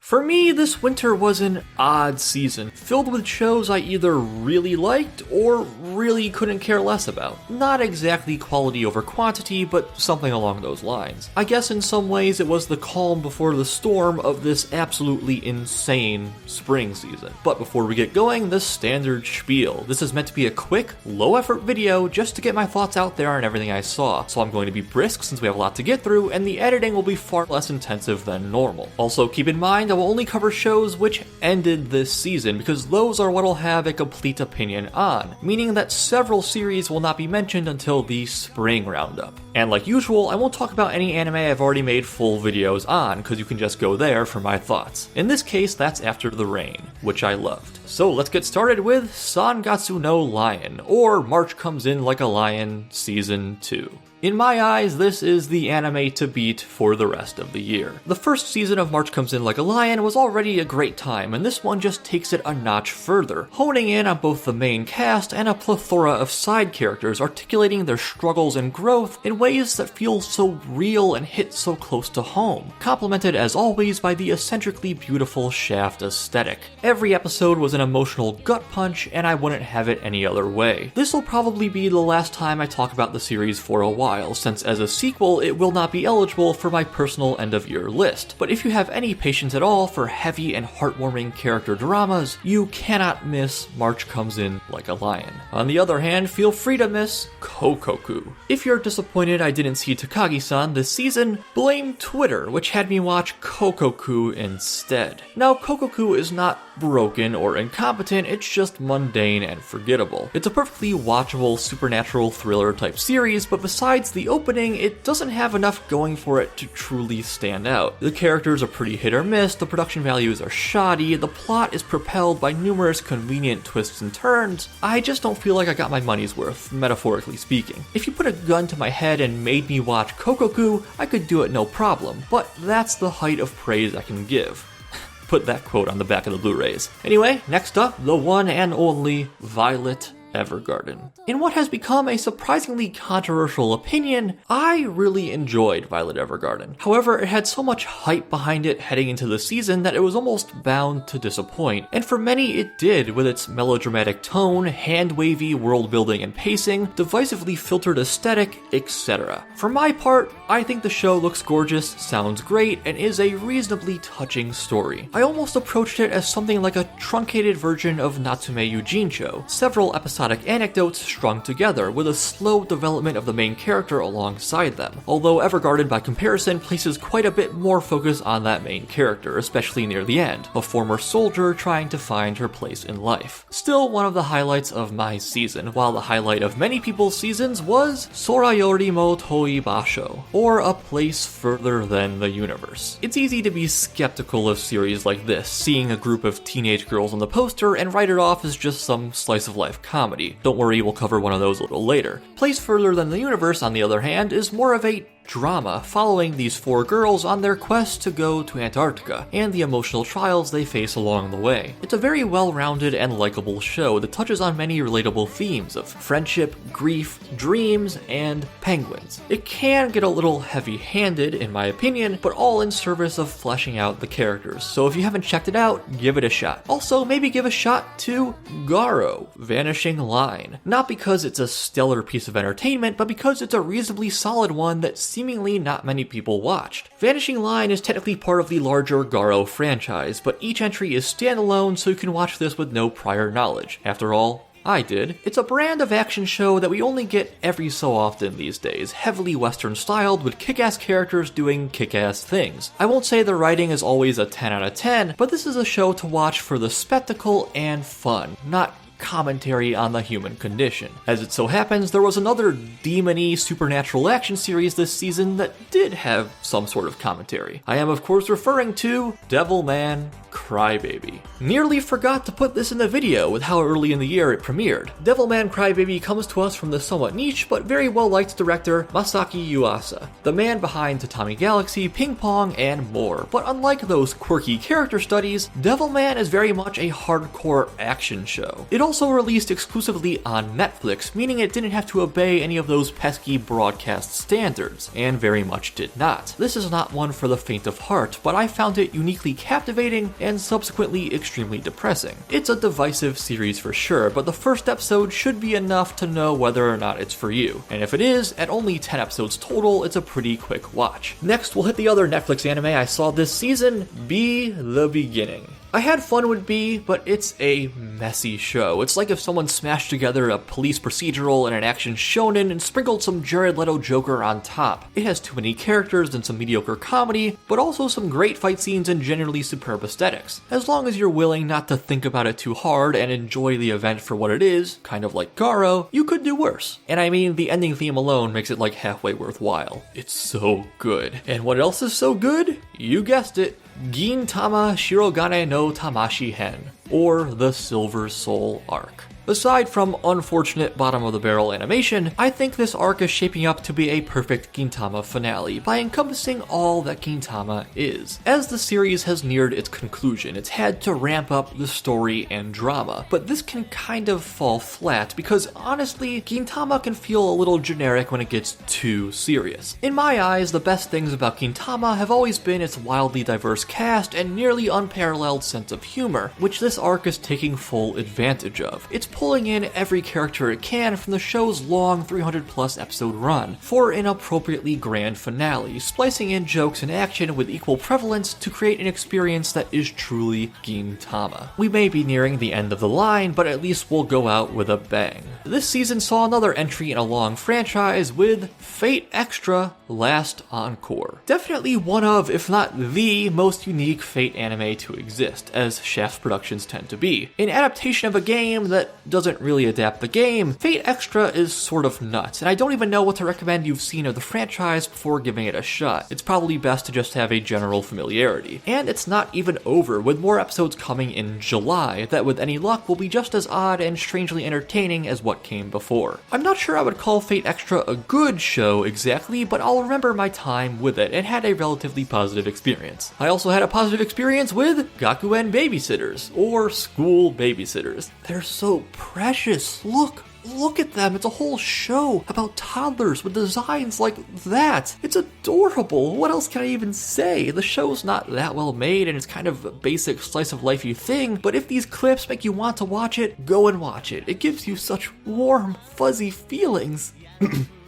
For me, this winter was an odd season, filled with shows I either really liked or really couldn't care less about. Not exactly quality over quantity, but something along those lines. I guess in some ways it was the calm before the storm of this absolutely insane spring season. But before we get going, the standard spiel. This is meant to be a quick, low-effort video just to get my thoughts out there on everything I saw, so I'm going to be brisk since we have a lot to get through, and the editing will be far less intensive than normal. Also, keep in mind I will only cover shows which ended this season, because those are what I'll have a complete opinion on, meaning that several series will not be mentioned until the spring roundup. And like usual, I won't talk about any anime I've already made full videos on, because you can just go there for my thoughts. In this case, that's After the Rain, which I loved. So let's get started with Sangatsu no Lion, or March Comes In Like a Lion Season 2. In my eyes, this is the anime to beat for the rest of the year. The first season of March Comes In Like a Lion was already a great time, and this one just takes it a notch further, honing in on both the main cast and a plethora of side characters articulating their struggles and growth in ways that feel so real and hit so close to home, complemented as always by the eccentrically beautiful Shaft aesthetic. Every episode was an emotional gut punch, and I wouldn't have it any other way. This will probably be the last time I talk about the series for a while, since as a sequel it will not be eligible for my personal end-of-year list. But if you have any patience at all for heavy and heartwarming character dramas, you cannot miss March Comes In Like a Lion. On the other hand, feel free to miss Kokkoku. If you're disappointed I didn't see Takagi-san this season, blame Twitter, which had me watch Kokkoku instead. Now, Kokkoku is not broken or incompetent, it's just mundane and forgettable. It's a perfectly watchable supernatural thriller type series, but besides the opening, it doesn't have enough going for it to truly stand out. The characters are pretty hit or miss, the production values are shoddy, the plot is propelled by numerous convenient twists and turns. I just don't feel like I got my money's worth, metaphorically speaking. If you put a gun to my head and made me watch Kokkoku, I could do it no problem, but that's the height of praise I can give. Put that quote on the back of the Blu-rays. Anyway, next up, the one and only Violet Evergarden. In what has become a surprisingly controversial opinion, I really enjoyed Violet Evergarden. However, it had so much hype behind it heading into the season that it was almost bound to disappoint. And for many, it did, with its melodramatic tone, hand-wavy world building and pacing, divisively filtered aesthetic, etc. For my part, I think the show looks gorgeous, sounds great, and is a reasonably touching story. I almost approached it as something like a truncated version of Natsume Yujincho, several episodic anecdotes strung together, with a slow development of the main character alongside them, although Evergarden by comparison places quite a bit more focus on that main character, especially near the end, a former soldier trying to find her place in life. Still one of the highlights of my season, while the highlight of many people's seasons was Sora yori mo Toii Basho, or A Place Further Than the Universe. It's easy to be skeptical of series like this, seeing a group of teenage girls on the poster and write it off as just some slice of life comedy. Don't worry, we'll cover one of those a little later. Place Further Than the Universe, on the other hand, is more of a drama following these four girls on their quest to go to Antarctica and the emotional trials they face along the way. It's a very well-rounded and likable show that touches on many relatable themes of friendship, grief, dreams, and penguins. It can get a little heavy-handed in my opinion, but all in service of fleshing out the characters, so if you haven't checked it out, give it a shot. Also, maybe give a shot to Garo, Vanishing Line. Not because it's a stellar piece of entertainment, but because it's a reasonably solid one that seemingly not many people watched. Vanishing Line is technically part of the larger Garo franchise, but each entry is standalone, so you can watch this with no prior knowledge. After all, I did. It's a brand of action show that we only get every so often these days, heavily Western styled with kick-ass characters doing kick-ass things. I won't say the writing is always a 10 out of 10, but this is a show to watch for the spectacle and fun, not commentary on the human condition. As it so happens, there was another demon-y supernatural action series this season that did have some sort of commentary. I am of course referring to Devilman Crybaby. Nearly forgot to put this in the video with how early in the year it premiered. Devilman Crybaby comes to us from the somewhat niche but very well liked director Masaaki Yuasa, the man behind Tatami Galaxy, Ping Pong, and more. But unlike those quirky character studies, Devilman is very much a hardcore action show. It also released exclusively on Netflix, meaning it didn't have to obey any of those pesky broadcast standards, and very much did not. This is not one for the faint of heart, but I found it uniquely captivating and subsequently extremely depressing. It's a divisive series for sure, but the first episode should be enough to know whether or not it's for you. And if it is, at only 10 episodes total, it's a pretty quick watch. Next, we'll hit the other Netflix anime I saw this season, Be the Beginning. I had fun with B, but it's a messy show. It's like if someone smashed together a police procedural and an action shonen and sprinkled some Jared Leto Joker on top. It has too many characters and some mediocre comedy, but also some great fight scenes and generally superb aesthetics. As long as you're willing not to think about it too hard and enjoy the event for what it is, kind of like Garo, you could do worse. And I mean, the ending theme alone makes it like halfway worthwhile. It's so good. And what else is so good? You guessed it. Gintama Shirogane no Tamashii-hen, or the Silver Soul Arc. Aside from unfortunate bottom-of-the-barrel animation, I think this arc is shaping up to be a perfect Gintama finale by encompassing all that Gintama is. As the series has neared its conclusion, it's had to ramp up the story and drama, but this can kind of fall flat because honestly, Gintama can feel a little generic when it gets too serious. In my eyes, the best things about Gintama have always been its wildly diverse cast and nearly unparalleled sense of humor, which this arc is taking full advantage of. It's pulling in every character it can from the show's long 300+ episode run for an appropriately grand finale, splicing in jokes and action with equal prevalence to create an experience that is truly Gintama. We may be nearing the end of the line, but at least we'll go out with a bang. This season saw another entry in a long franchise with Fate Extra Last Encore. Definitely one of, if not the, most unique Fate anime to exist, as Shaft Productions tend to be. An adaptation of a game that doesn't really adapt the game, Fate Extra is sort of nuts, and I don't even know what to recommend you've seen of the franchise before giving it a shot. It's probably best to just have a general familiarity. And it's not even over, with more episodes coming in July that with any luck will be just as odd and strangely entertaining as what came before. I'm not sure I would call Fate Extra a good show exactly, but I'll remember my time with it and had a relatively positive experience. I also had a positive experience with Gakuen Babysitters, or School Babysitters. They're so precious. Look at them. It's a whole show about toddlers with designs like that. It's adorable. What else can I even say? The show's not that well made and it's kind of a basic slice of lifey thing, but if these clips make you want to watch it, go and watch it. It gives you such warm, fuzzy feelings.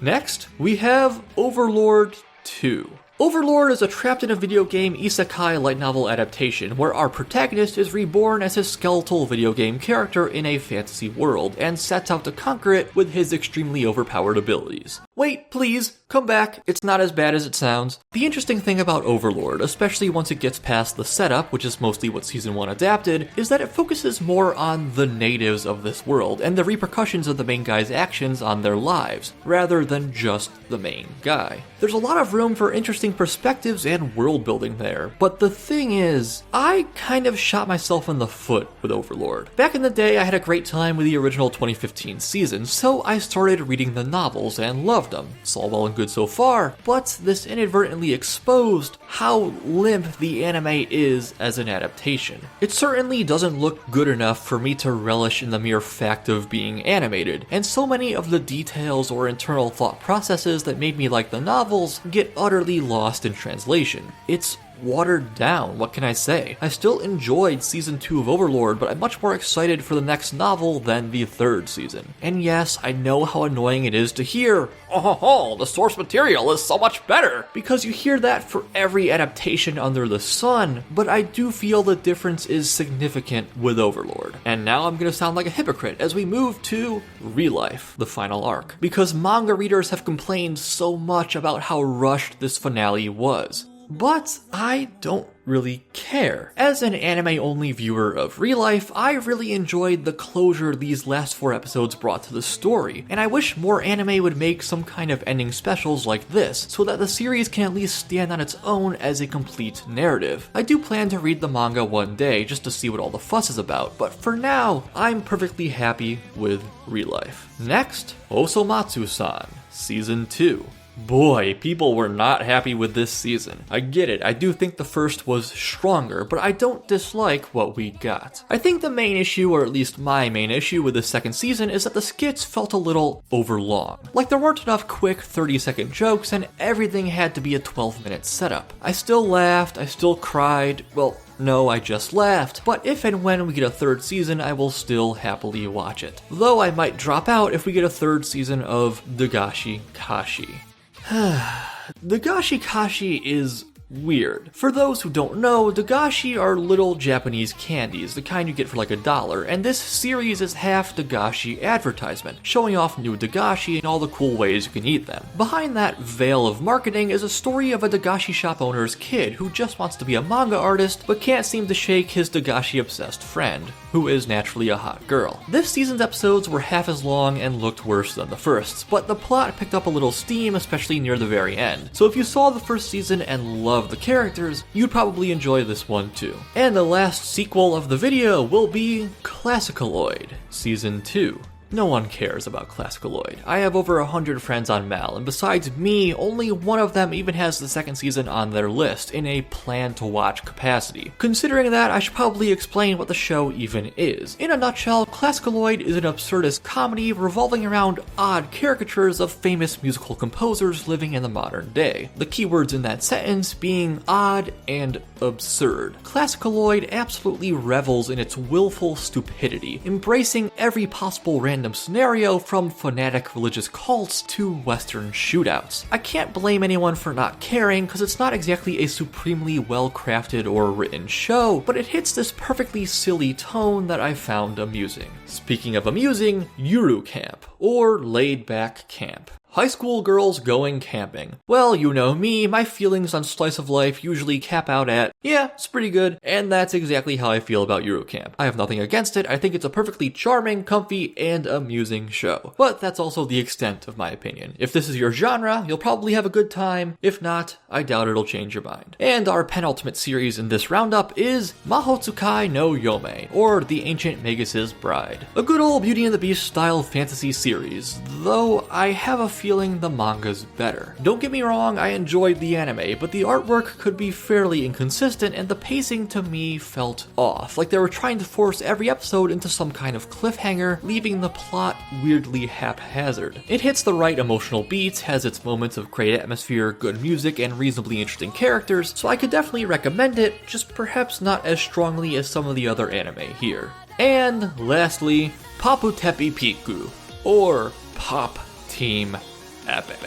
Next, we have Overlord II. Overlord is a trapped-in-a-video-game isekai light novel adaptation where our protagonist is reborn as his skeletal video game character in a fantasy world and sets out to conquer it with his extremely overpowered abilities. Wait, please, come back, it's not as bad as it sounds. The interesting thing about Overlord, especially once it gets past the setup, which is mostly what Season 1 adapted, is that it focuses more on the natives of this world and the repercussions of the main guy's actions on their lives, rather than just the main guy. There's a lot of room for interesting perspectives and world building there, but the thing is, I kind of shot myself in the foot with Overlord. Back in the day, I had a great time with the original 2015 season, so I started reading the novels and loved them. It's all well and good so far, but this inadvertently exposed how limp the anime is as an adaptation. It certainly doesn't look good enough for me to relish in the mere fact of being animated, and so many of the details or internal thought processes that made me like the novels get utterly lost in translation. It's watered down, what can I say? I still enjoyed Season 2 of Overlord, but I'm much more excited for the next novel than the third season. And yes, I know how annoying it is to hear, oh, the source material is so much better, because you hear that for every adaptation under the sun, but I do feel the difference is significant with Overlord. And now I'm gonna sound like a hypocrite as we move to ReLife, the final arc, because manga readers have complained so much about how rushed this finale was. but I don't really care. As an anime-only viewer of ReLife, I really enjoyed the closure these last 4 episodes brought to the story, and I wish more anime would make some kind of ending specials like this, so that the series can at least stand on its own as a complete narrative. I do plan to read the manga one day just to see what all the fuss is about, but for now, I'm perfectly happy with ReLife. Next, Osomatsu-san, Season 2. Boy, people were not happy with this season. I get it, I do think the first was stronger, but I don't dislike what we got. I think the main issue, or at least my main issue with the second season, is that the skits felt a little overlong. Like there weren't enough quick 30-second jokes and everything had to be a 12-minute setup. I still laughed, I still cried, well, no, I just laughed, but if and when we get a 3rd season, I will still happily watch it. Though I might drop out if we get a 3rd season of Dagashi Kashi. Dagashi Kashi is weird. For those who don't know, Dagashi are little Japanese candies, the kind you get for like $1, and this series is half Dagashi advertisement, showing off new Dagashi and all the cool ways you can eat them. Behind that veil of marketing is a story of a Dagashi shop owner's kid who just wants to be a manga artist, but can't seem to shake his Dagashi-obsessed friend, who is naturally a hot girl. This season's episodes were half as long and looked worse than the first, but the plot picked up a little steam, especially near the very end. So if you saw the first season and loved the characters, you'd probably enjoy this one too. And the last sequel of the video will be Classicaloid, Season 2. No one cares about Classicaloid. I have over 100 friends on Mal, and besides me, only one of them even has the 2nd season on their list in a plan-to-watch capacity. Considering that, I should probably explain what the show even is. In a nutshell, Classicaloid is an absurdist comedy revolving around odd caricatures of famous musical composers living in the modern day. The keywords in that sentence being odd and absurd. Classicaloid absolutely revels in its willful stupidity, embracing every possible random scenario from fanatic religious cults to western shootouts. I can't blame anyone for not caring, because it's not exactly a supremely well-crafted or written show, but it hits this perfectly silly tone that I found amusing. Speaking of amusing, Yuru Camp, or Laid Back Camp. High school girls going camping. Well, you know me, my feelings on slice of life usually cap out at, yeah, it's pretty good, and that's exactly how I feel about Yuru Camp. I have nothing against it, I think it's a perfectly charming, comfy, and amusing show. But that's also the extent of my opinion. If this is your genre, you'll probably have a good time. If not, I doubt it'll change your mind. And our penultimate series in this roundup is Mahoutsukai no Yome, or The Ancient Magus' Bride. A good old Beauty and the Beast style fantasy series, though I have a feeling the manga's better. Don't get me wrong, I enjoyed the anime, but the artwork could be fairly inconsistent and the pacing to me felt off, like they were trying to force every episode into some kind of cliffhanger, leaving the plot weirdly haphazard. It hits the right emotional beats, has its moments of great atmosphere, good music, and reasonably interesting characters, so I could definitely recommend it, just perhaps not as strongly as some of the other anime here. And lastly, Poputepipikku, or Pop Team Epic.